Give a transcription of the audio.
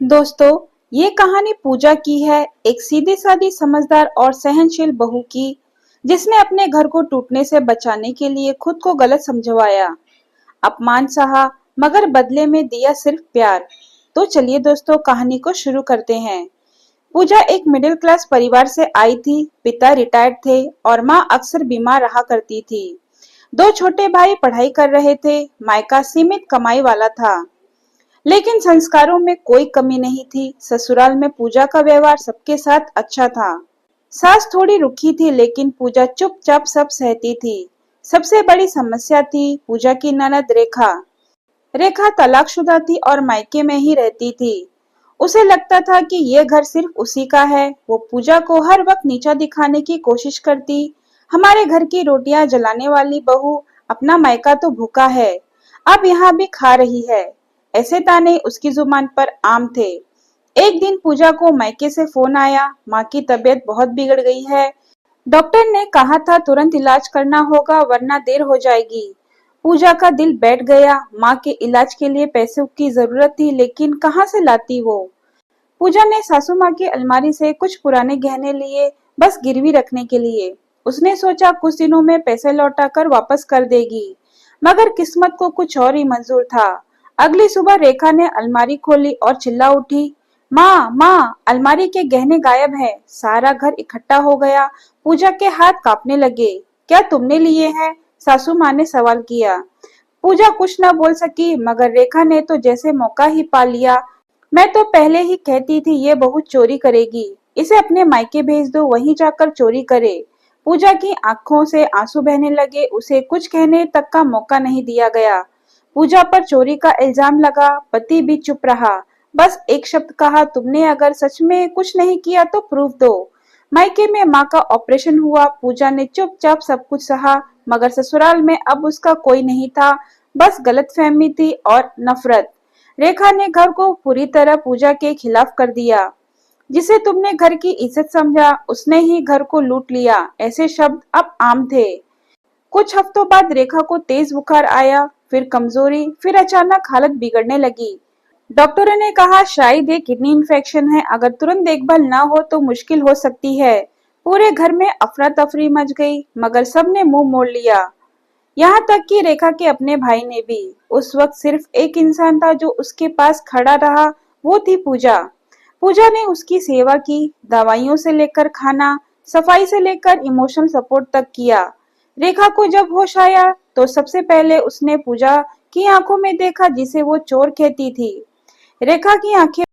दोस्तों, ये कहानी पूजा की है, एक सीधी सादी समझदार और सहनशील बहू की, जिसने अपने घर को टूटने से बचाने के लिए खुद को गलत समझवाया, अपमान सहा, मगर बदले में दिया सिर्फ प्यार। तो चलिए दोस्तों, कहानी को शुरू करते हैं। पूजा एक मिडिल क्लास परिवार से आई थी। पिता रिटायर्ड थे और माँ अक्सर बीमार रहा करती थी। दो छोटे भाई पढ़ाई कर रहे थे। मायका सीमित कमाई वाला था, लेकिन संस्कारों में कोई कमी नहीं थी। ससुराल में पूजा का व्यवहार सबके साथ अच्छा था। सास थोड़ी रुखी थी, लेकिन पूजा चुपचाप सब सहती थी। सबसे बड़ी समस्या थी पूजा की ननद रेखा। रेखा तलाकशुदा थी और मायके में ही रहती थी। उसे लगता था कि ये घर सिर्फ उसी का है। वो पूजा को हर वक्त नीचा दिखाने की कोशिश करती। हमारे घर की रोटियां जलाने वाली बहू, अपना मायका तो भूखा है, अब यहाँ भी खा रही है। ऐसे ताने उसकी जुबान पर आम थे। एक दिन पूजा को मायके से फोन आया, माँ की तबीयत बहुत बिगड़ गई है। डॉक्टर ने कहा था तुरंत इलाज करना होगा वरना देर हो जाएगी। पूजा का दिल बैठ गया। माँ के इलाज के लिए पैसों की जरूरत थी, लेकिन कहाँ से लाती वो। पूजा ने सासू माँ की अलमारी से कुछ पुराने गहने लिए, बस गिरवी रखने के लिए। उसने सोचा कुछ दिनों में पैसे लौटाकर वापस कर देगी, मगर किस्मत को कुछ और ही मंजूर था। अगली सुबह रेखा ने अलमारी खोली और चिल्ला उठी, माँ माँ, अलमारी के गहने गायब है। सारा घर इकट्ठा हो गया। पूजा के हाथ कांपने लगे। क्या तुमने लिए हैं? सासू माँ ने सवाल किया। पूजा कुछ न बोल सकी, मगर रेखा ने तो जैसे मौका ही पा लिया। मैं तो पहले ही कहती थी ये बहू चोरी करेगी, इसे अपने मायके भेज दो, वहीं जाकर चोरी करे। पूजा की आंखों से आंसू बहने लगे। उसे कुछ कहने तक का मौका नहीं दिया गया। पूजा पर चोरी का इल्जाम लगा। पति भी चुप रहा। बस एक शब्द कहा, तुमने अगर सच में कुछ नहीं किया तो प्रूफ दो। मायके में माँ का ऑपरेशन हुआ। पूजा ने चुपचाप सब कुछ सहा, मगर ससुराल में अब उसका कोई नहीं था। बस गलतफहमी थी और नफरत। रेखा ने घर को पूरी तरह पूजा के खिलाफ कर दिया। जिसे तुमने घर की इज्जत समझा, उसने ही घर को लूट लिया। ऐसे शब्द अब आम थे। कुछ हफ्तों बाद रेखा को तेज बुखार आया, फिर कमजोरी, फिर अचानक हालत बिगड़ने लगी। डॉक्टरों ने कहा शायद ये किडनी इन्फेक्शन है, अगर तुरंत देखभाल न हो तो मुश्किल हो सकती है। पूरे घर में अफरा तफरी मच गई, मगर सबने मुंह मोड़ लिया। यहाँ तक कि रेखा के अपने भाई ने भी। उस वक्त सिर्फ एक इंसान था जो उसके पास खड़ा रहा, वो थी पूजा। पूजा ने उसकी सेवा की, दवाइयों से लेकर खाना, सफाई से लेकर इमोशनल सपोर्ट तक किया। रेखा को जब होश आया तो सबसे पहले उसने पूजा की आंखों में देखा जिसे वो चोर कहती थी। रेखा की आंखें